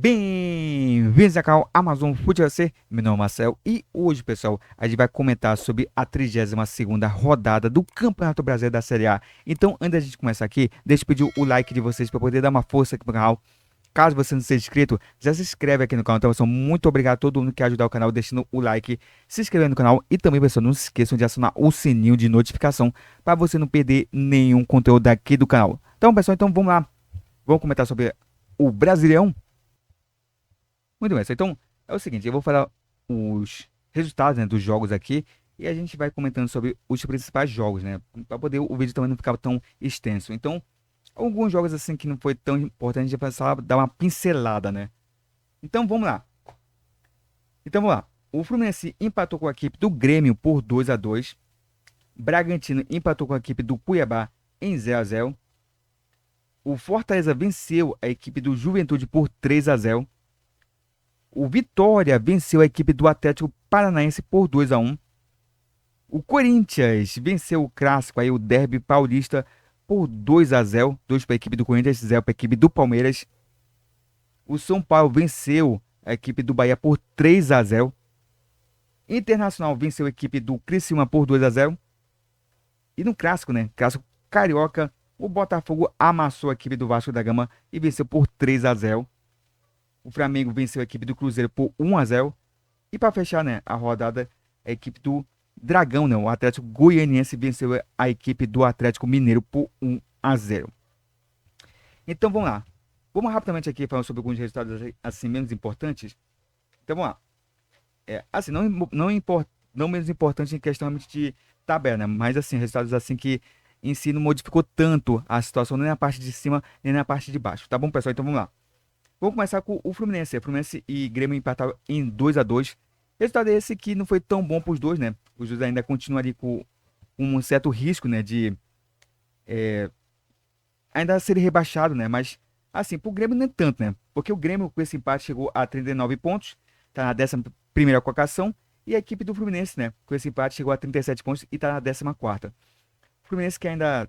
Bem-vindos ao canal Amazon Futebol C. Meu nome é Marcel e hoje, pessoal, a gente vai comentar sobre a 32ª rodada do Campeonato Brasileiro da Série A. Então, antes da gente começar aqui, deixa eu pedir o like de vocês para poder dar uma força aqui pro canal. Caso você não seja inscrito, já se inscreve aqui no canal. Então, pessoal, muito obrigado a todo mundo que ajudar o canal, deixando o like, se inscrevendo no canal e também, pessoal, não se esqueçam de acionar o sininho de notificação para você não perder nenhum conteúdo aqui do canal. Então, pessoal, vamos lá. Vamos comentar sobre o Brasileirão. Muito bem, então é o seguinte, eu vou falar os resultados, né, dos jogos aqui e a gente vai comentando sobre os principais jogos, né, para poder o vídeo também não ficar tão extenso. Então, alguns jogos assim que não foi tão importante, a gente vai só dar uma pincelada, né. Então, vamos lá. O Fluminense empatou com a equipe do Grêmio por 2-2. Bragantino empatou com a equipe do Cuiabá em 0-0. O Fortaleza venceu a equipe do Juventude por 3-0. O Vitória venceu a equipe do Atlético Paranaense por 2-1. O Corinthians venceu o clássico, aí o Derby Paulista, por 2-0. 2 para a equipe do Corinthians, 0 para a equipe do Palmeiras. O São Paulo venceu a equipe do Bahia por 3-0. Internacional venceu a equipe do Criciúma por 2-0. E no clássico, né? Clássico carioca, o Botafogo amassou a equipe do Vasco da Gama e venceu por 3-0. O Flamengo venceu a equipe do Cruzeiro por 1-0. E para fechar, né, a rodada, a equipe do Dragão, né, o Atlético Goianiense venceu a equipe do Atlético Mineiro por 1-0. Então vamos lá. Vamos rapidamente aqui falando sobre alguns resultados assim menos importantes. Então vamos lá. Assim, não menos importante em questão de tabela, né, mas assim, resultados assim que em si não modificou tanto a situação nem na parte de cima nem na parte de baixo. Tá bom, pessoal? Então vamos lá. Vamos começar com o Fluminense. Fluminense e Grêmio empataram em 2-2. Resultado esse que não foi tão bom para os dois, né? Os dois ainda continuam ali com um certo risco, né? De ainda ser rebaixado, né? Mas, assim, pro Grêmio nem tanto, né? Porque o Grêmio com esse empate chegou a 39 pontos, tá na 11ª colocação. E a equipe do Fluminense, né? Com esse empate chegou a 37 pontos e tá na 14ª. O Fluminense que ainda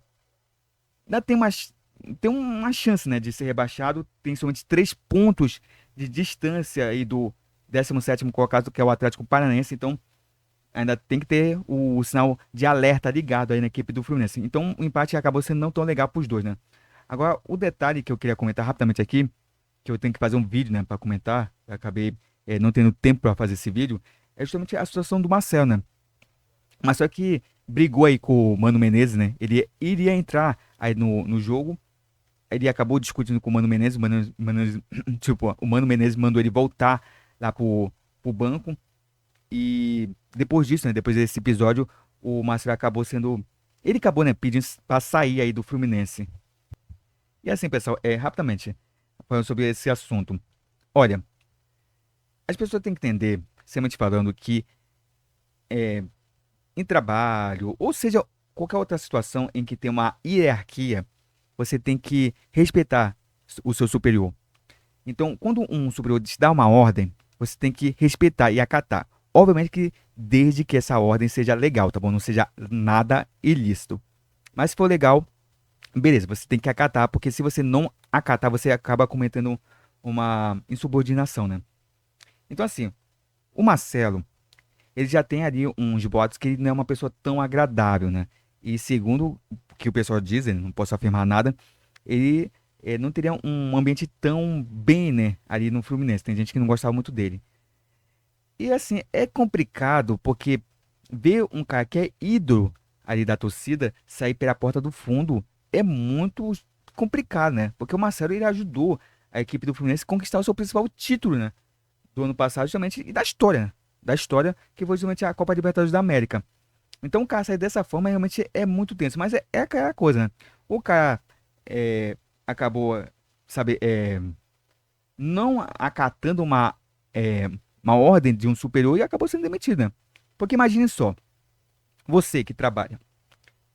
tem uma chance, né, de ser rebaixado. Tem somente 3 pontos de distância aí do 17º colocado, que é o Atlético Paranaense. Então, ainda tem que ter o sinal de alerta ligado aí na equipe do Fluminense. Então, o empate acabou sendo não tão legal para os dois, né? Agora, o detalhe que eu queria comentar rapidamente aqui, que eu tenho que fazer um vídeo, né, para comentar, eu acabei não tendo tempo para fazer esse vídeo, é justamente a situação do Marcel, né? Mas só que brigou aí com o Mano Menezes, né? Ele iria entrar aí no jogo. Ele acabou discutindo com o Mano Menezes. Tipo, o Mano Menezes mandou ele voltar lá pro banco. E depois disso, né? Depois desse episódio, o Marcelo acabou sendo. Ele acabou, né? Pedindo pra sair aí do Fluminense. E assim, pessoal, rapidamente, falando sobre esse assunto. Olha, as pessoas têm que entender, sempre falando, que em trabalho, ou seja, qualquer outra situação em que tem uma hierarquia, você tem que respeitar o seu superior. Então, quando um superior te dá uma ordem, você tem que respeitar e acatar. Obviamente que desde que essa ordem seja legal, tá bom? Não seja nada ilícito. Mas se for legal, beleza, você tem que acatar, porque se você não acatar, você acaba cometendo uma insubordinação, né? Então, assim, o Marcelo, ele já tem ali uns boatos que ele não é uma pessoa tão agradável, né? E segundo o que o pessoal diz, eu não posso afirmar nada, ele não teria um ambiente tão bem, né, ali no Fluminense. Tem gente que não gostava muito dele. E assim, é complicado porque ver um cara que é ídolo ali da torcida sair pela porta do fundo é muito complicado, né? Porque o Marcelo ele ajudou a equipe do Fluminense a conquistar o seu principal título, né? Do ano passado, justamente, e da história, né? Da história, que foi justamente a Copa Libertadores da América. Então, o cara sair dessa forma realmente é muito tenso. Mas é aquela coisa, né? O cara acabou, sabe, não acatando é, uma ordem de um superior e acabou sendo demitido, né? Porque imagine só, você que trabalha.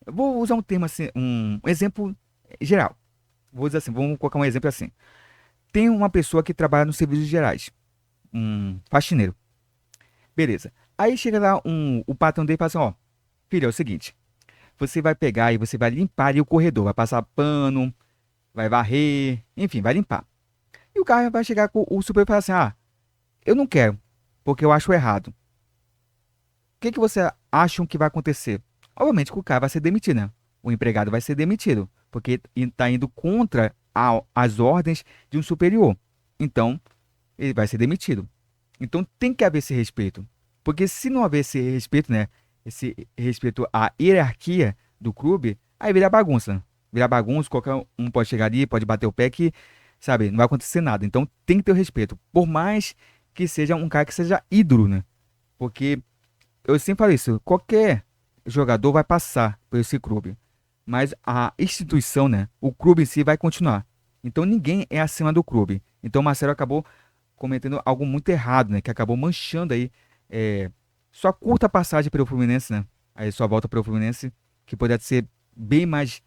Eu vou usar um termo assim, um exemplo geral. Vou dizer assim, vamos colocar um exemplo assim. Tem uma pessoa que trabalha nos serviços gerais, um faxineiro. Beleza. Aí chega lá o patrão dele e fala assim, ó, filho, é o seguinte, você vai pegar e você vai limpar ali o corredor, vai passar pano, vai varrer, enfim, vai limpar. E o cara vai chegar com o superior e falar assim: ah, eu não quero, porque eu acho errado. O que que você acha que vai acontecer? Obviamente que o cara vai ser demitido, né? O empregado vai ser demitido, porque está indo contra as ordens de um superior. Então, ele vai ser demitido. Então, tem que haver esse respeito. Porque se não haver esse respeito, né? Esse respeito à hierarquia do clube, aí vira bagunça. Vira bagunça, qualquer um pode chegar ali, pode bater o pé que, sabe, não vai acontecer nada. Então, tem que ter o respeito. Por mais que seja um cara que seja ídolo, né? Porque eu sempre falo isso, qualquer jogador vai passar por esse clube, mas a instituição, né, o clube em si vai continuar. Então ninguém é acima do clube. Então o Marcelo acabou cometendo algo muito errado, né, que acabou manchando aí sua curta passagem pelo Fluminense, né, aí sua volta pelo Fluminense, que poderia ser bem mais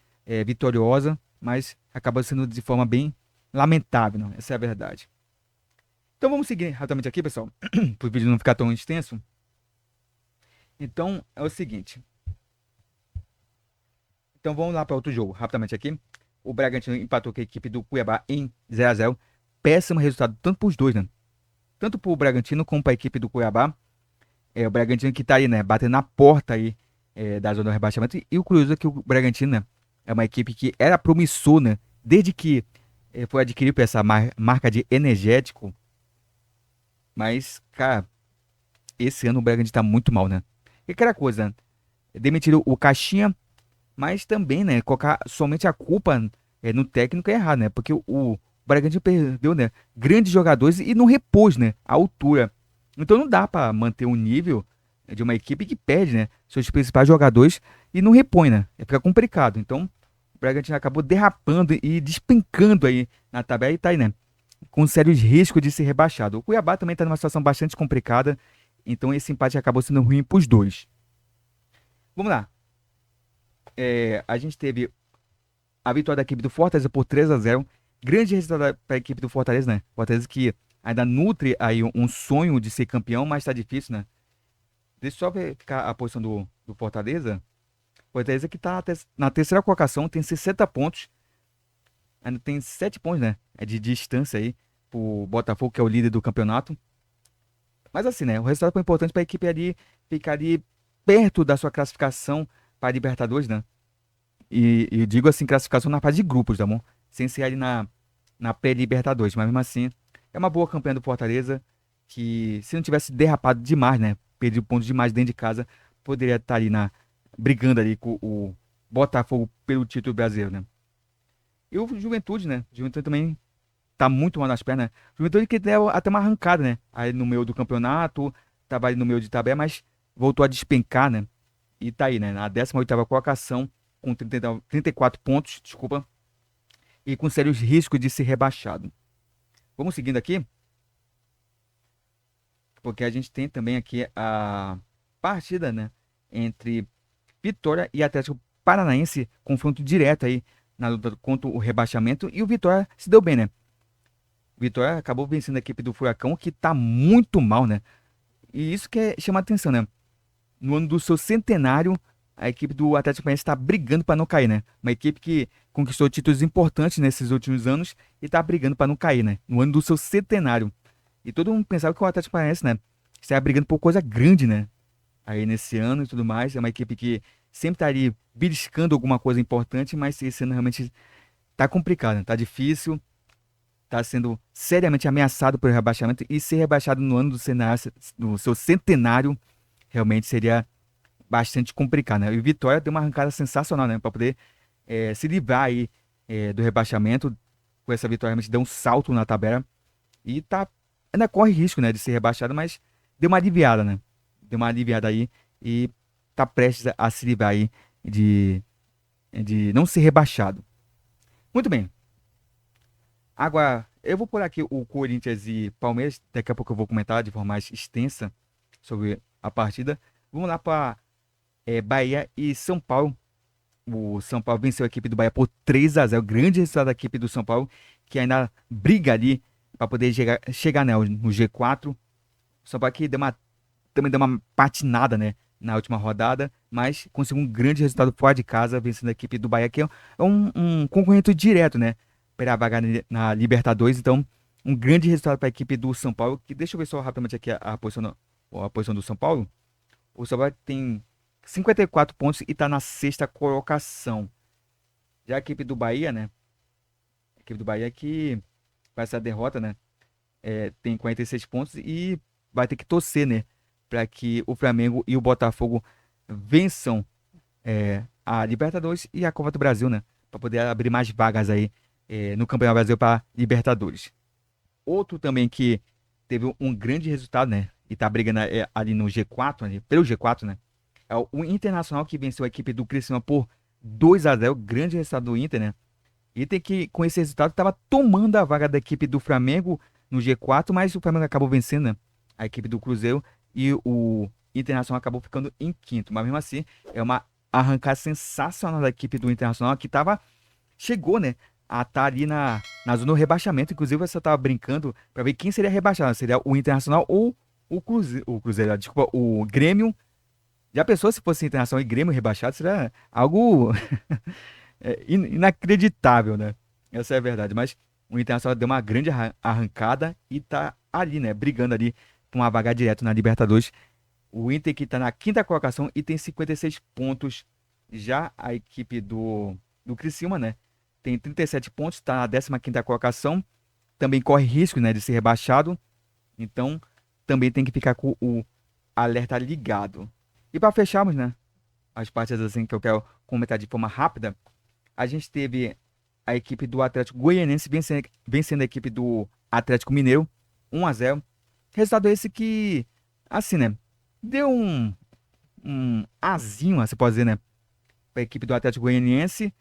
vitoriosa, mas acabou sendo de forma bem lamentável, né? Essa é a verdade. Então vamos seguir rapidamente aqui, pessoal, para o vídeo não ficar tão extenso. Então é o seguinte. Então vamos lá para outro jogo, rapidamente aqui. O Bragantino empatou com a equipe do Cuiabá em 0 a 0. Péssimo resultado, tanto para os dois, né? Tanto para o Bragantino como para a equipe do Cuiabá. O Bragantino que tá aí, né? Batendo na porta aí da zona do rebaixamento. E o curioso é que o Bragantino, né, é uma equipe que era promissor, né? Desde que foi adquirido por essa marca de energético. Mas, cara, esse ano o Bragantino tá muito mal, né? E aquela coisa, né? Demitiram o Caixinha. Mas também, né, colocar somente a culpa no técnico é errado, né? Porque o Bragantino perdeu, né, grandes jogadores e não repôs, né, a altura. Então não dá para manter um nível de uma equipe que perde, né, seus principais jogadores e não repõe, né? Fica complicado. Então o Bragantino acabou derrapando e despencando aí na tabela e tá aí, né, com sérios riscos de ser rebaixado. O Cuiabá também tá numa situação bastante complicada, então esse empate acabou sendo ruim pros dois. Vamos lá. A gente teve a vitória da equipe do Fortaleza por 3 a 0. Grande resultado para a equipe do Fortaleza, né? Fortaleza que ainda nutre aí um sonho de ser campeão, mas tá difícil, né? Deixa eu só verificar a posição do Fortaleza. Fortaleza que tá na terceira colocação, tem 60 pontos. Ainda tem 7 pontos, né? É de distância aí pro Botafogo, que é o líder do campeonato. Mas assim, né? O resultado foi importante para a equipe ali ficar ali perto da sua classificação para a Libertadores, né? E eu digo assim, classificação na fase de grupos, tá bom? Sem ser ali na pré-Libertadores. Mas mesmo assim, é uma boa campanha do Fortaleza. Que se não tivesse derrapado demais, né? Perdido pontos demais dentro de casa, poderia estar ali brigando ali com o Botafogo pelo título brasileiro, né? E o Juventude, né? O Juventude também tá muito mal nas pernas, né? Juventude que deu até uma arrancada, né? Aí no meio do campeonato, tava ali no meio de tabela, mas voltou a despencar, né? E tá aí, né? Na 18ª colocação, com 34 pontos, desculpa, e com sérios riscos de ser rebaixado. Vamos seguindo aqui, porque a gente tem também aqui a partida, né? Entre Vitória e Atlético Paranaense, confronto direto aí na luta contra o rebaixamento, e o Vitória se deu bem, né? O Vitória acabou vencendo a equipe do Furacão, que tá muito mal, né? E isso que chama a atenção, né? No ano do seu centenário, a equipe do Atlético Paranaense está brigando para não cair, né? Uma equipe que conquistou títulos importantes nesses últimos anos e está brigando para não cair, né? No ano do seu centenário. E todo mundo pensava que o Atlético Paranaense, né, estava brigando por coisa grande, né? Aí nesse ano e tudo mais, é uma equipe que sempre está ali beliscando alguma coisa importante, mas esse ano realmente tá complicado, né? Tá difícil, tá sendo seriamente ameaçado pelo rebaixamento e ser rebaixado no ano do seu centenário realmente seria bastante complicado, né? E o Vitória deu uma arrancada sensacional, né? Para poder se livrar aí do rebaixamento. Com essa vitória, realmente deu um salto na tabela. E tá, ainda corre risco, né? De ser rebaixado, mas deu uma aliviada, né? Deu uma aliviada aí e tá prestes a se livrar aí de não ser rebaixado. Muito bem. Agora, eu vou por aqui o Corinthians e Palmeiras. Daqui a pouco eu vou comentar de forma mais extensa sobre a partida. Vamos lá para Bahia e São Paulo. O São Paulo venceu a equipe do Bahia por 3 a 0. Grande resultado da equipe do São Paulo, que ainda briga ali para poder chegar, né, no G4. O São Paulo que também deu uma patinada, né, na última rodada, mas conseguiu um grande resultado fora de casa, vencendo a equipe do Bahia, que é um concorrente direto, né, para a vaga na Libertadores. Então, um grande resultado para a equipe do São Paulo, que deixa eu ver só rapidamente aqui a posição do São Paulo. O São Paulo tem 54 pontos e está na sexta colocação. Já a equipe do Bahia, né? A equipe do Bahia que com essa derrota, né? Tem 46 pontos e vai ter que torcer, né? Para que o Flamengo e o Botafogo vençam a Libertadores e a Copa do Brasil, né? Para poder abrir mais vagas aí no Campeonato Brasileiro para Libertadores. Outro também que teve um grande resultado, né? E tá brigando ali no G4, ali, pelo G4, né? É o Internacional que venceu a equipe do Criciúma por 2-0, grande resultado do Inter, né? Inter que com esse resultado estava tomando a vaga da equipe do Flamengo no G4, mas o Flamengo acabou vencendo, né? A equipe do Cruzeiro e o Internacional acabou ficando em quinto. Mas mesmo assim, é uma arrancada sensacional da equipe do Internacional que chegou, né? A estar ali na zona do rebaixamento. Inclusive, você estava brincando para ver quem seria rebaixado. Seria o Internacional ou o Cruzeiro, desculpa, o Grêmio. Já pensou se fosse Internacional e Grêmio rebaixado? Seria algo inacreditável, né? Essa é a verdade. Mas o Internacional deu uma grande arrancada e tá ali, né? Brigando ali com uma vaga direto na Libertadores. O Inter que tá na quinta colocação e tem 56 pontos. Já a equipe do Criciúma, né? Tem 37 pontos, tá na 15ª colocação. Também corre risco, né, de ser rebaixado. Então, também tem que ficar com o alerta ligado. E para fecharmos, né, as partes assim que eu quero comentar de forma rápida, a gente teve a equipe do Atlético Goianiense vencendo a equipe do Atlético Mineiro 1-0. Resultado esse que, assim, né, deu um azinho, você pode dizer, né, para a equipe do Atlético Goianiense.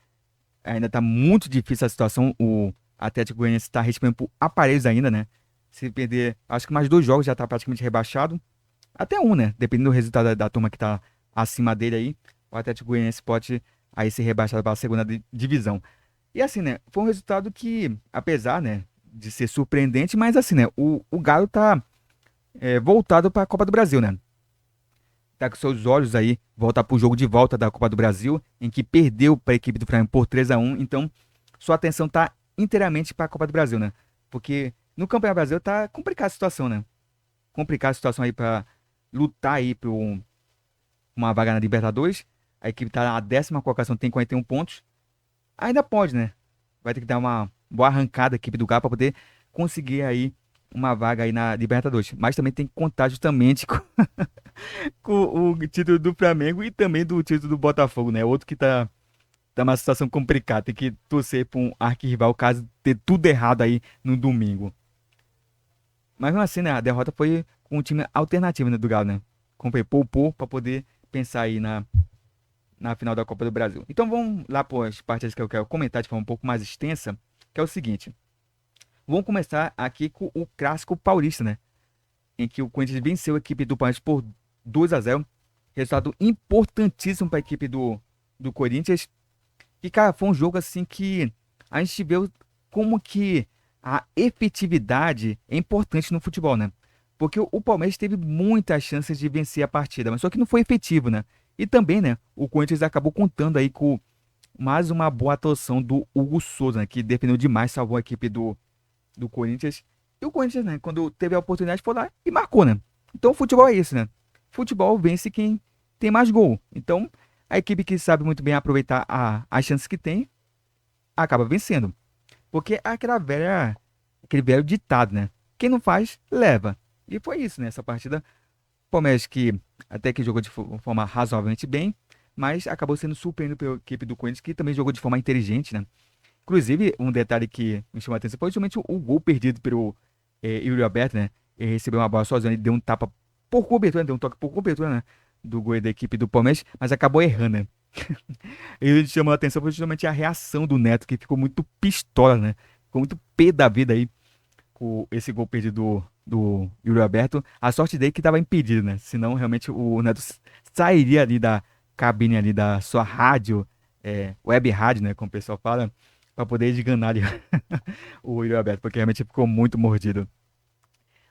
Ainda tá muito difícil a situação. O Atlético Goianiense está respirando por aparelhos ainda, né? Se perder, acho que mais 2 jogos já tá praticamente rebaixado. Até um, né? Dependendo do resultado da turma que tá acima dele aí, o Atlético Goianiense pode aí ser rebaixado para a segunda divisão. E assim, né? Foi um resultado que, apesar, né, de ser surpreendente, mas assim, né? O Galo tá voltado para a Copa do Brasil, né? Tá com seus olhos aí, volta pro jogo de volta da Copa do Brasil, em que perdeu para a equipe do Flamengo por 3-1. Então, sua atenção tá inteiramente para a Copa do Brasil, né? Porque no Campeonato Brasileiro tá complicada a situação, né? Complicada a situação aí para lutar aí por uma vaga na Libertadores. A equipe tá na 10ª colocação, tem 41 pontos. Ainda pode, né? Vai ter que dar uma boa arrancada a equipe do Galo para poder conseguir aí uma vaga aí na Libertadores. Mas também tem que contar justamente com o título do Flamengo e também do título do Botafogo, né? Outro que tá uma situação complicada. Tem que torcer para um arquirrival caso ter tudo errado aí no domingo. Mas mesmo assim, né? A derrota foi com um time alternativo, né, do Galo, né? Comprei poupou para poder pensar aí na final da Copa do Brasil. Então vamos lá para as partes que eu quero comentar de forma um pouco mais extensa, que é o seguinte. Vamos começar aqui com o clássico paulista, né? Em que o Corinthians venceu a equipe do Palmeiras por 2-0. Resultado importantíssimo para a equipe do Corinthians. E, cara, foi um jogo assim que a gente viu como que a efetividade é importante no futebol, né? Porque o Palmeiras teve muitas chances de vencer a partida, mas só que não foi efetivo, né? E também, né, o Corinthians acabou contando aí com mais uma boa atuação do Hugo Souza, né, que defendeu demais, salvou a equipe do Corinthians. E o Corinthians, né, quando teve a oportunidade, foi lá e marcou, né? Então o futebol é isso, né? Futebol vence quem tem mais gol. Então, a equipe que sabe muito bem aproveitar as chances que tem, acaba vencendo. Porque é aquele velho ditado, né? Quem não faz, leva. E foi isso, né? Essa partida. O Palmeiras que até que jogou de forma razoavelmente bem, mas acabou sendo surpreendido pela equipe do Corinthians, que também jogou de forma inteligente, né? Inclusive, um detalhe que me chamou a atenção foi justamente o gol perdido pelo Yuri Alberto, né? Ele recebeu uma bola sozinho, ele deu um tapa por cobertura, né? Deu um toque por cobertura, né? Do gol da equipe do Palmeiras, mas acabou errando, né? Ele chamou a atenção foi justamente a reação do Neto, que ficou muito pistola, né? Ficou muito pé da vida aí com esse gol perdido do Yuri Alberto. A sorte dele que estava impedido, né? Senão, realmente, o Neto sairia ali da cabine ali da sua rádio, web rádio, né? Como o pessoal fala, para poder esganar ali o Yuri Alberto, porque realmente ficou muito mordido.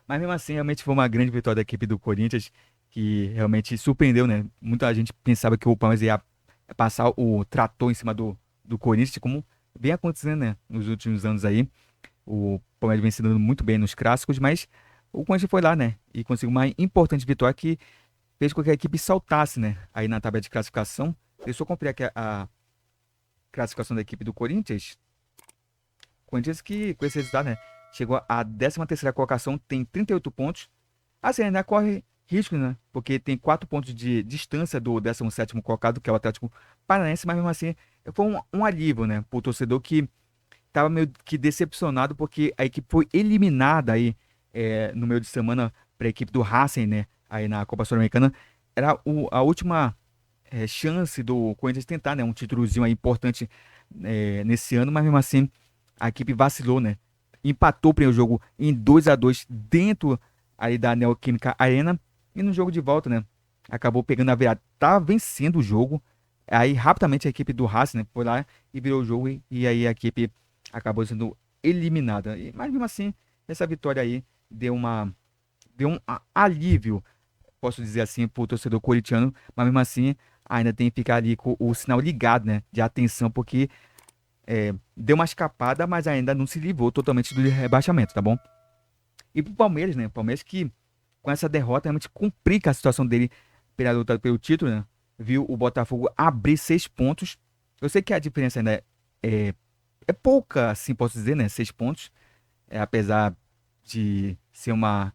Mas mesmo assim, realmente foi uma grande vitória da equipe do Corinthians, que realmente surpreendeu, né? Muita gente pensava que o Palmeiras ia passar o trator em cima do Corinthians, como vem acontecendo, né? Nos últimos anos aí. O Palmeiras vem se dando muito bem nos clássicos, mas o Corinthians foi lá, né? E conseguiu uma importante vitória que fez com que a equipe saltasse, né? Aí na tabela de classificação. Deixa eu conferir aqui a classificação da equipe do Corinthians. Corinthians que, com esse resultado, né? Chegou à 13ª colocação, tem 38 pontos. Assim, ainda corre risco, né? Porque tem 4 pontos de distância do 17º colocado, que é o Atlético Paranaense, mas mesmo assim foi um alívio, né? Pro torcedor que tava meio que decepcionado porque a equipe foi eliminada aí no meio de semana para a equipe do Racing, né? Aí na Copa Sul-Americana. Era a última chance do Corinthians tentar, né? Um títulozinho aí importante nesse ano, mas mesmo assim a equipe vacilou, né? Empatou o primeiro jogo em 2-2 dentro aí da Neoquímica Arena e no jogo de volta, né? Acabou pegando a virada, tava vencendo o jogo. Aí rapidamente a equipe do Racing, né, foi lá e virou o jogo e aí a equipe acabou sendo eliminada. Mas mesmo assim, essa vitória aí deu um alívio, posso dizer assim, pro torcedor corintiano, mas mesmo assim ainda tem que ficar ali com o sinal ligado, né, de atenção, porque deu uma escapada, mas ainda não se livrou totalmente do rebaixamento, tá bom? E pro Palmeiras, né, o Palmeiras que com essa derrota realmente complica a situação dele pela luta pelo título, né? Viu o Botafogo abrir 6 pontos. Eu sei que a diferença ainda é, é pouca, assim posso dizer, né? 6 pontos, apesar de ser uma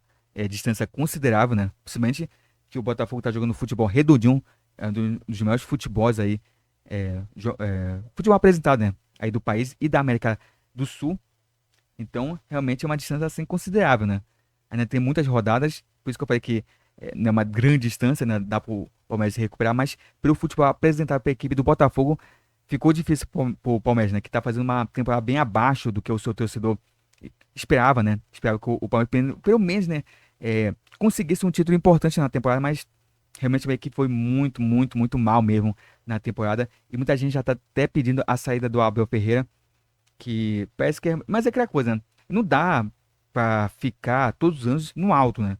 distância considerável, né? Principalmente que o Botafogo tá jogando futebol redondinho, é um dos melhores futebols aí, futebol apresentado, né? Aí do país e da América do Sul. Então, realmente é uma distância assim considerável, né? Ainda tem muitas rodadas, por isso que eu falei que não é uma grande distância, né? Dá pro Palmeiras se recuperar, mas pelo futebol apresentado pela equipe do Botafogo, ficou difícil pro Palmeiras, né? Que tá fazendo uma temporada bem abaixo do que o seu torcedor esperava, né? Esperava que o Palmeiras, pelo menos, né? Conseguisse um título importante na temporada, mas realmente a equipe foi muito, muito, muito mal mesmo na temporada. E muita gente já tá até pedindo a saída do Abel Ferreira, que parece que é. Mas é aquela coisa, né? Não dá pra ficar todos os anos no alto, né?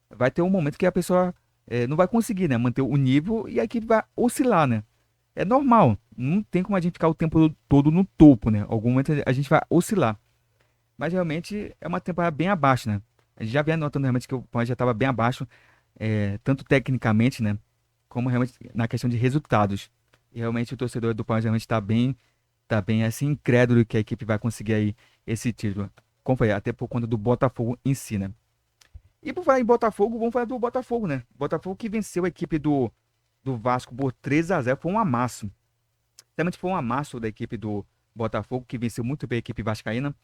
Vai ter um momento que a pessoa não vai conseguir, né? Manter o nível e a equipe vai oscilar, né? É normal. Não tem como a gente ficar o tempo todo no topo, né? Algum momento a gente vai oscilar. Mas realmente é uma temporada bem abaixo, né? A gente já vem notando realmente que o Palmeiras já estava bem abaixo, tanto tecnicamente, né? Como realmente na questão de resultados. E realmente o torcedor do Palmeiras realmente tá bem assim, incrédulo que a equipe vai conseguir aí esse título. Como foi? Até por conta do Botafogo em si, né? E por falar em Botafogo, vamos falar do Botafogo, né? Botafogo que venceu a equipe do Vasco por 3-0, foi um amasso. Realmente foi um amasso da equipe do Botafogo, que venceu muito bem a equipe vascaína.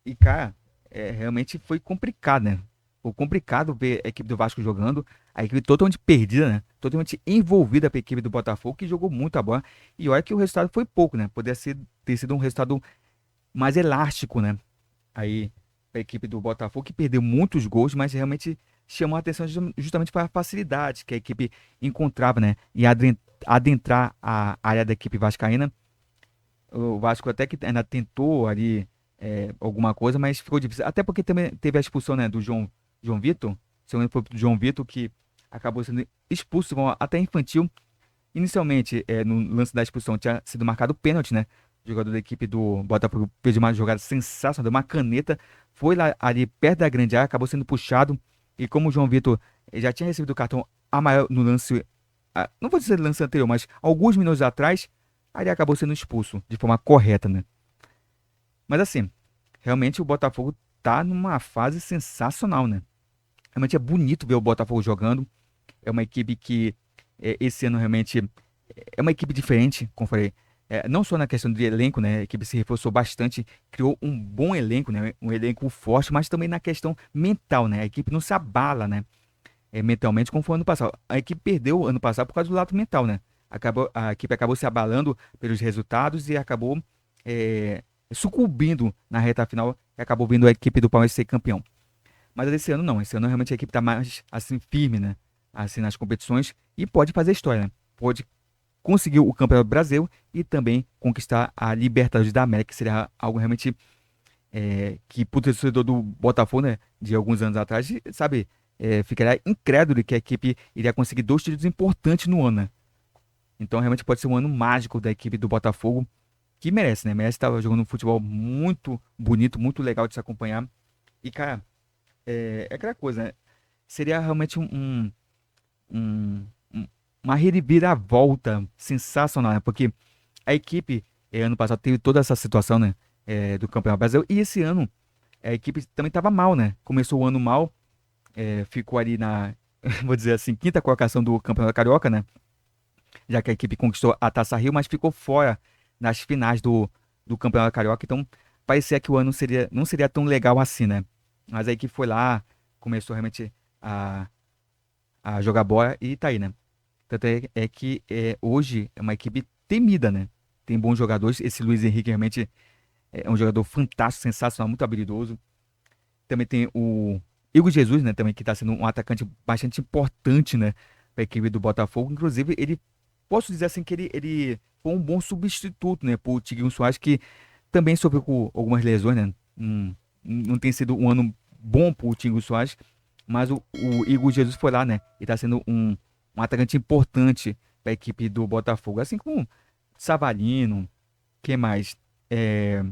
E, cara, realmente foi complicado, né? Foi complicado ver a equipe do Vasco jogando, a equipe totalmente perdida, né? Totalmente envolvida pela equipe do Botafogo, que jogou muito a bola. E olha que o resultado foi pouco, né? Ter sido um resultado mais elástico, né? Aí a equipe do Botafogo que perdeu muitos gols, mas realmente chamou a atenção justamente para a facilidade que a equipe encontrava, né? Em adentrar a área da equipe vascaína. O Vasco até que ainda tentou ali alguma coisa, mas ficou difícil. Até porque também teve a expulsão, né, do João Vitor. Se eu não me engano, foi do João Vitor que acabou sendo expulso, até infantil. Inicialmente, no lance da expulsão, tinha sido marcado pênalti, né? O jogador da equipe do Botafogo fez uma jogada sensacional, deu uma caneta, foi lá ali perto da grande área, acabou sendo puxado. E como o João Vitor já tinha recebido o cartão amarelo no lance, não vou dizer lance anterior, mas alguns minutos atrás, aí ele acabou sendo expulso de forma correta, né? Mas assim, realmente o Botafogo tá numa fase sensacional, né? Realmente é bonito ver o Botafogo jogando. É uma equipe que esse ano realmente é uma equipe diferente, como eu falei. Não só na questão de elenco, né? A equipe se reforçou bastante, criou um bom elenco, né? Um elenco forte, mas também na questão mental, né? A equipe não se abala, né? Mentalmente, como foi ano passado. A equipe perdeu ano passado por causa do lado mental, né? A equipe acabou se abalando pelos resultados e acabou sucumbindo na reta final e acabou vindo a equipe do Palmeiras ser campeão. Mas esse ano não. Esse ano realmente a equipe tá mais assim firme, né? Assim nas competições e pode fazer história, né? Pode conseguir o Campeonato Brasileiro e também conquistar a Libertadores da América, que seria algo realmente que pro torcedor do Botafogo, né, de alguns anos atrás, sabe, ficaria incrédulo que a equipe iria conseguir 2 títulos importantes no ano, né? Então realmente pode ser um ano mágico da equipe do Botafogo que merece, né? Merece estar jogando um futebol muito bonito, muito legal de se acompanhar. E, cara, é aquela coisa, né? Seria realmente um- um- uma reviravolta sensacional, né? Porque a equipe, ano passado, teve toda essa situação, né? Do Campeonato Brasileiro. E esse ano, a equipe também estava mal, né? Começou o ano mal, ficou ali na, vou dizer assim, quinta colocação do Campeonato Carioca, né? Já que a equipe conquistou a Taça Rio, mas ficou fora nas finais do Campeonato Carioca. Então, parecia que o ano não seria tão legal assim, né? Mas a equipe foi lá, começou realmente a, a jogar bola e tá aí, né? Tanto é que hoje é uma equipe temida, né? Tem bons jogadores. Esse Luiz Henrique realmente é um jogador fantástico, sensacional, muito habilidoso. Também tem o Igor Jesus, né? Também que está sendo um atacante bastante importante, né? Para a equipe do Botafogo. Inclusive, ele posso dizer assim que ele foi um bom substituto, né? Para o Tiquinho Soares, que também sofreu com algumas lesões, né? Não tem sido um ano bom para o Tiquinho Soares, mas o Igor Jesus foi lá, né? E está sendo um atacante importante para a equipe do Botafogo. Assim como Savarino, que mais? É,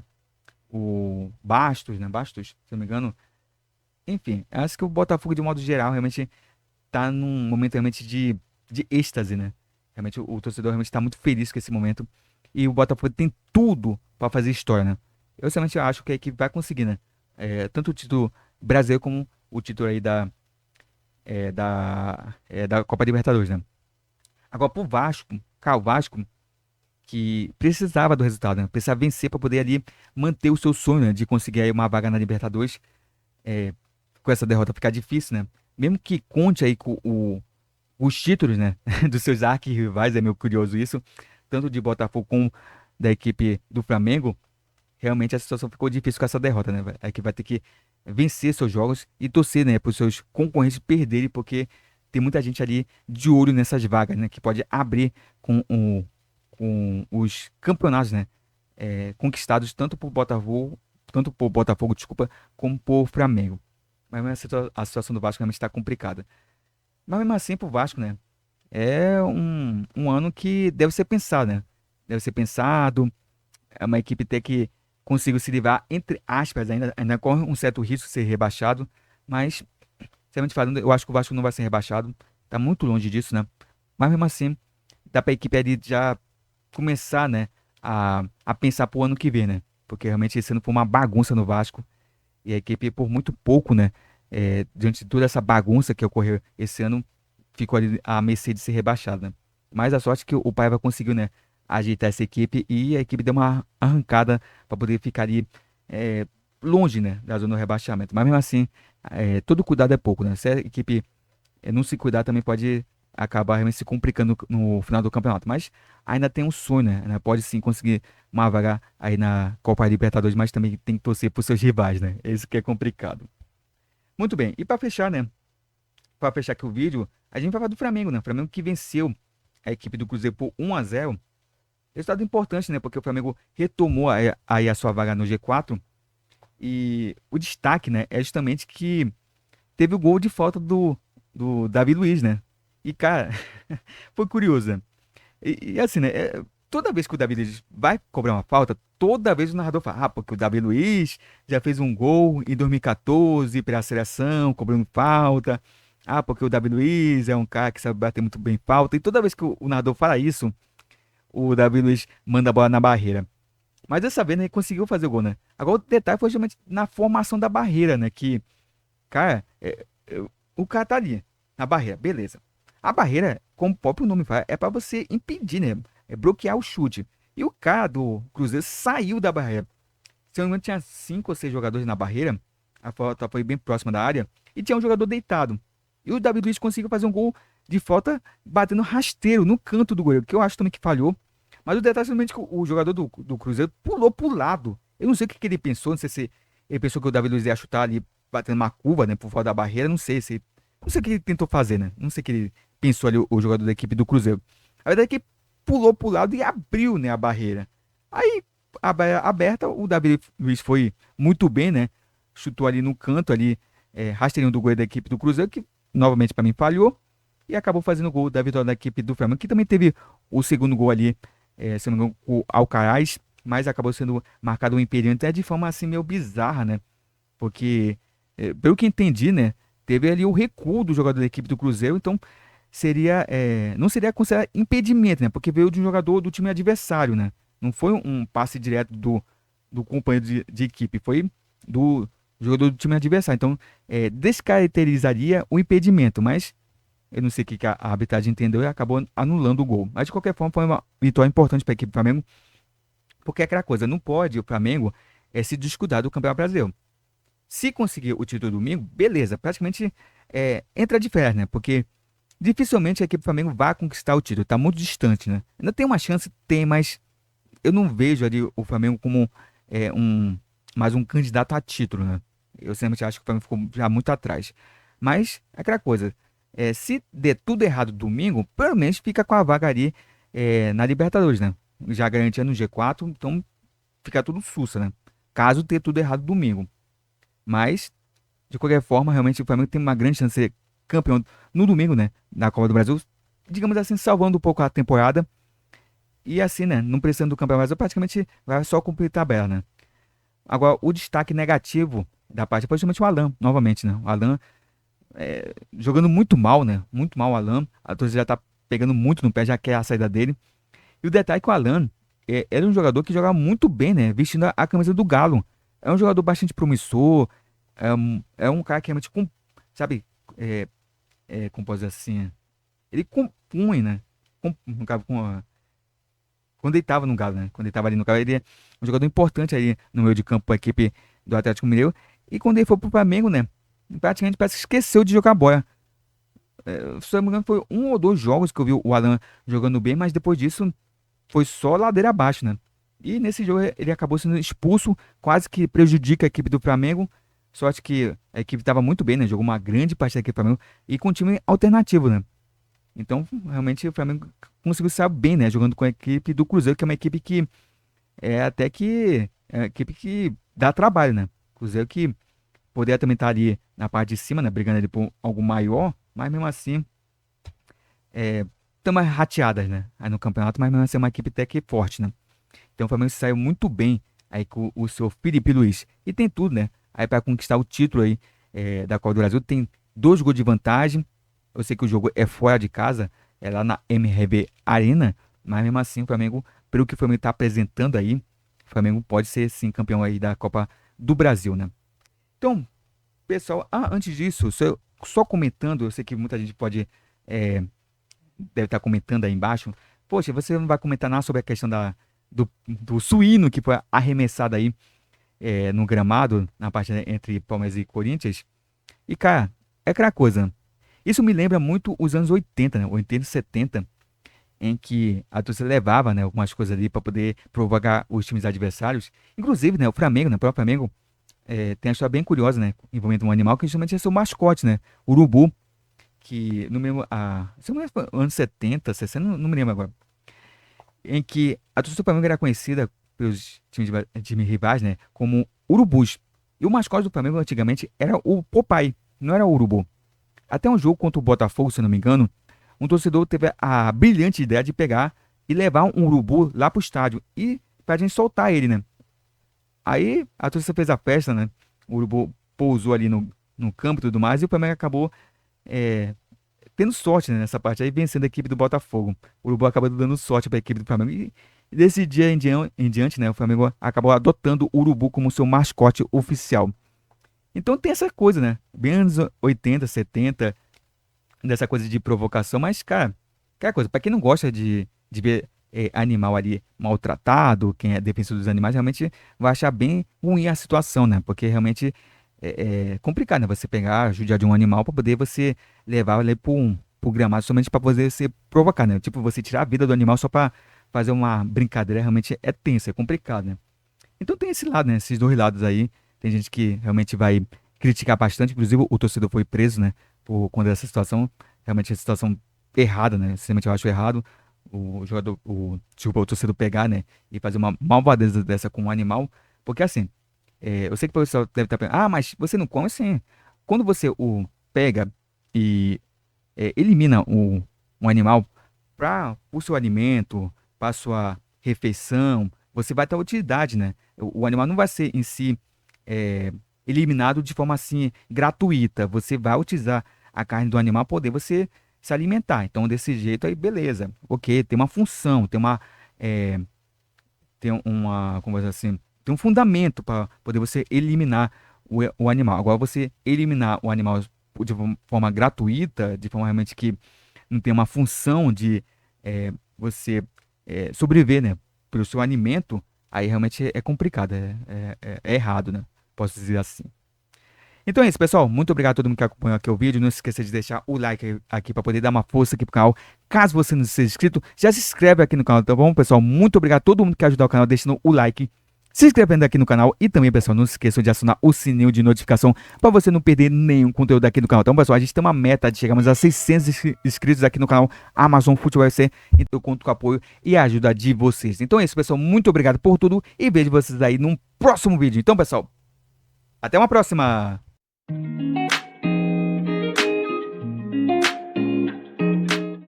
o Bastos, né? Bastos, se não me engano. Enfim, acho que o Botafogo, de modo geral, realmente tá num momento realmente de êxtase, né? Realmente o torcedor realmente está muito feliz com esse momento. E o Botafogo tem tudo para fazer história, né? Eu realmente acho que a equipe vai conseguir, né? Tanto o título brasileiro como o título aí da Copa Libertadores, né? Agora, pro Vasco, cara, o Vasco que precisava do resultado, né? Precisava vencer para poder ali manter o seu sonho, né? De conseguir aí uma vaga na Libertadores. É, com essa derrota ficar difícil, né? Mesmo que conte aí com os títulos, né? Dos seus arquirrivais, é meio curioso isso. Tanto de Botafogo como da equipe do Flamengo. Realmente a situação ficou difícil com essa derrota, né? A equipe vai ter que vencer seus jogos e torcer, né? Para os seus concorrentes perderem, porque tem muita gente ali de olho nessas vagas, né? Que pode abrir com os campeonatos, né? Conquistados tanto por Botafogo, desculpa, como por Flamengo. Mas mesmo a situação do Vasco realmente está complicada. Mas mesmo assim, pro Vasco, né? É um ano que deve ser pensado, né? Deve ser pensado. É uma equipe até que consiga se livrar, entre aspas, ainda corre um certo risco de ser rebaixado. Mas, sinceramente falando, eu acho que o Vasco não vai ser rebaixado. Tá muito longe disso, né? Mas mesmo assim, dá pra equipe ali já começar, né? A pensar pro ano que vem, né? Porque realmente esse ano foi uma bagunça no Vasco. E a equipe, por muito pouco, né? Diante de toda essa bagunça que ocorreu esse ano, ficou ali à mercê de ser rebaixada, né? Mas a sorte é que o Paiva conseguiu, né? Ajeitar essa equipe e a equipe deu uma arrancada para poder ficar ali é, longe, né? Da zona do rebaixamento. Mas mesmo assim, todo cuidado é pouco, né? Se a equipe não se cuidar, também pode acabar realmente se complicando no final do campeonato. Mas ainda tem um sonho, né? Pode sim conseguir uma vaga aí na Copa Libertadores, mas também tem que torcer para os seus rivais, né? É isso que é complicado. Muito bem, e para fechar, né? Para fechar aqui o vídeo, a gente vai falar do Flamengo, né? O Flamengo que venceu a equipe do Cruzeiro por 1-0. Resultado importante, né? Porque o Flamengo retomou aí a sua vaga no G4. E o destaque, né? É justamente que teve o gol de falta do Davi Luiz, né? E, cara, foi curioso, né? E assim, né? Toda vez que o Davi Luiz vai cobrar uma falta, toda vez o narrador fala, porque o Davi Luiz já fez um gol em 2014 pela seleção, cobrando falta. Porque o Davi Luiz é um cara que sabe bater muito bem falta. E toda vez que o narrador fala isso, o Davi Luiz manda a bola na barreira. Mas dessa vez, né, ele conseguiu fazer o gol, né? Agora o detalhe foi justamente na formação da barreira, né? Que, cara, o cara tá ali, na barreira, beleza. A barreira, como o próprio nome fala, é pra você impedir, né? É bloquear o chute. E o cara do Cruzeiro saiu da barreira. Se eu não me engano, tinha 5 ou 6 jogadores na barreira. A falta foi bem próxima da área. E tinha um jogador deitado. E o David Luiz conseguiu fazer um gol de falta batendo rasteiro no canto do goleiro, que eu acho também que falhou. Mas o detalhe é simplesmente que o jogador do Cruzeiro pulou pro lado. Eu não sei o que ele pensou, não sei se ele pensou que o David Luiz ia chutar ali, batendo uma curva, né, por fora da barreira, não sei se. Não sei o que ele tentou fazer, né? Não sei o que ele pensou ali, o jogador da equipe do Cruzeiro. A verdade é que pulou pro lado e abriu, né, a barreira. Aí, a barreira aberta, o David Luiz foi muito bem, né? Chutou ali no canto, ali, rasteirinho do goleiro da equipe do Cruzeiro, que novamente para mim falhou. E acabou fazendo o gol da vitória da equipe do Flamengo, que também teve o segundo gol ali, se não me engano, o Alcaraz. mas acabou sendo marcado um impedimento até de forma assim meio bizarra, né? Porque, pelo que entendi, né, teve ali o recuo do jogador da equipe do Cruzeiro, então não seria considerado impedimento, né? Porque veio de um jogador do time adversário, né? Não foi um passe direto do companheiro de equipe, foi do jogador do time adversário. Então, descaracterizaria o impedimento, mas eu não sei o que a arbitragem entendeu e acabou anulando o gol. Mas de qualquer forma, foi uma vitória importante para a equipe do Flamengo, porque é aquela coisa, não pode o Flamengo se descuidar do Campeonato Brasileiro. Se conseguir o título domingo, beleza, praticamente entra de férias, né? Porque dificilmente a equipe do Flamengo vai conquistar o título, tá muito distante, né? Ainda tem uma chance, tem, mas eu não vejo ali o Flamengo como mais um candidato a título, né? Eu sempre acho que o Flamengo ficou já muito atrás. Mas, é aquela coisa, se der tudo errado domingo, pelo menos fica com a vaga ali na Libertadores, né? Já garantindo o G4, então fica tudo sussa, né? Caso ter tudo errado domingo. Mas, de qualquer forma, realmente o Flamengo tem uma grande chance de ser campeão no domingo, né? Na Copa do Brasil, digamos assim, salvando um pouco a temporada. E assim, né? Não precisando do campeão brasileiro, praticamente vai só cumprir tabela, né? Agora, o destaque negativo da parte foi justamente o Alan, novamente, né? O Alan jogando muito mal, né? Muito mal o Alan. A torcida já tá pegando muito no pé, já quer a saída dele. E o detalhe é que o Alan era um jogador que jogava muito bem, né? Vestindo a camisa do Galo. É um jogador bastante promissor. É um cara que realmente, sabe, é, como posso dizer assim, ele compunha, né? No caso, quando ele estava no Galo, né? Quando ele estava ali no Galo, ele é um jogador importante ali no meio de campo para a equipe do Atlético Mineiro. E quando ele foi pro Flamengo, né? Praticamente parece que esqueceu de jogar bola. Se eu não me engano, foi um ou dois jogos que eu vi o Alan jogando bem, mas depois disso foi só ladeira abaixo, né? E nesse jogo ele acabou sendo expulso, quase que prejudica a equipe do Flamengo. Sorte que a equipe estava muito bem, né? Jogou uma grande partida aqui do Flamengo e com um time alternativo, né? Então, realmente, o Flamengo conseguiu sair bem, né? Jogando com a equipe do Cruzeiro, que é uma equipe que até que é uma equipe que dá trabalho, né? Cruzeiro que poderia também estar ali na parte de cima, né? Brigando ali por algo maior, mas mesmo assim, tem umas rateadas, né? Aí no campeonato, mas mesmo assim é uma equipe até que forte, né? Então o Flamengo saiu muito bem aí com o seu Felipe Luiz. E tem tudo, né? Aí para conquistar o título aí da Copa do Brasil, tem 2 gols de vantagem. Eu sei que o jogo é fora de casa, é lá na MRV Arena, mas mesmo assim o Flamengo, pelo que o Flamengo está apresentando aí, o Flamengo pode ser sim campeão aí da Copa do Brasil, né? Então, pessoal, antes disso, só comentando, eu sei que muita gente é, deve estar comentando aí embaixo. Poxa, você não vai comentar nada sobre a questão do suíno que foi arremessado aí no gramado, na partida entre Palmeiras e Corinthians. E, cara, é aquela coisa. Isso me lembra muito os anos 80, né? 80 e 70, em que a torcida levava, né, algumas coisas ali para poder provocar os times adversários. Inclusive, né, o Flamengo, né, o próprio Flamengo, tem uma história bem curiosa, né, envolvendo um animal que justamente é seu mascote, né, o urubu, que no mesmo, se não me engano, foi anos 70, 60, não me lembro agora, em que a torcida do Flamengo era conhecida pelos times rivais, né, como urubus. E o mascote do Flamengo antigamente era o Popeye, não era o urubu. Até um jogo contra o Botafogo, se eu não me engano, um torcedor teve a brilhante ideia de pegar e levar um urubu lá pro estádio e pra gente soltar ele, né? Aí a torcida fez a festa, né? O urubu pousou ali no campo e tudo mais, e o Flamengo acabou é, tendo sorte, né, nessa parte aí, vencendo a equipe do Botafogo. O urubu acabou dando sorte para a equipe do Flamengo. E desse dia em diante, né, o Flamengo acabou adotando o urubu como seu mascote oficial. Então tem essa coisa, né? Bem anos 80, 70, dessa coisa de provocação, mas, cara, aquela coisa, pra quem não gosta de ver animal ali maltratado, quem é defensor dos animais, realmente vai achar bem ruim a situação, né? Porque realmente é complicado, né? Você pegar, judiar de um animal pra poder você levar ele pro gramado somente pra poder se provocar, né? Tipo, você tirar a vida do animal só pra fazer uma brincadeira, realmente é tenso, é complicado, né? Então tem esse lado, né? Esses dois lados aí. Tem gente que realmente vai criticar bastante. Inclusive, o torcedor foi preso, né? Por conta dessa situação. Realmente, a situação errada, né? Sinceramente, eu acho errado o jogador, desculpa, o torcedor pegar, né? E fazer uma malvadeza dessa com um animal. Porque assim, eu sei que o pessoal deve estar pensando, mas você não come assim. Quando você o pega e elimina um animal para o seu alimento, para sua refeição, você vai ter utilidade, né? O animal não vai ser em si é, eliminado de forma assim gratuita. Você vai utilizar a carne do animal para poder você se alimentar. Então, desse jeito aí, beleza. Ok, tem uma função, é, tem uma, como vai dizer assim, tem um fundamento para poder você eliminar o animal. Agora, você eliminar o animal de forma gratuita, de forma realmente que não tem uma função de você sobreviver, né, pelo seu alimento, aí realmente é complicado, é errado, né? Posso dizer assim. Então é isso, pessoal. Muito obrigado a todo mundo que acompanhou aqui o vídeo. Não se esqueça de deixar o like aqui para poder dar uma força aqui pro canal. Caso você não seja inscrito, já se inscreve aqui no canal, tá bom, pessoal? Muito obrigado a todo mundo que ajudou o canal deixando o like, se inscrevendo aqui no canal e também, pessoal, não se esqueçam de acionar o sininho de notificação para você não perder nenhum conteúdo aqui no canal. Então, pessoal, a gente tem uma meta de chegarmos a 600 inscritos aqui no canal Amazon Futebol FC. Então, eu conto com o apoio e a ajuda de vocês. Então é isso, pessoal. Muito obrigado por tudo e vejo vocês aí num próximo vídeo. Então, pessoal, até uma próxima!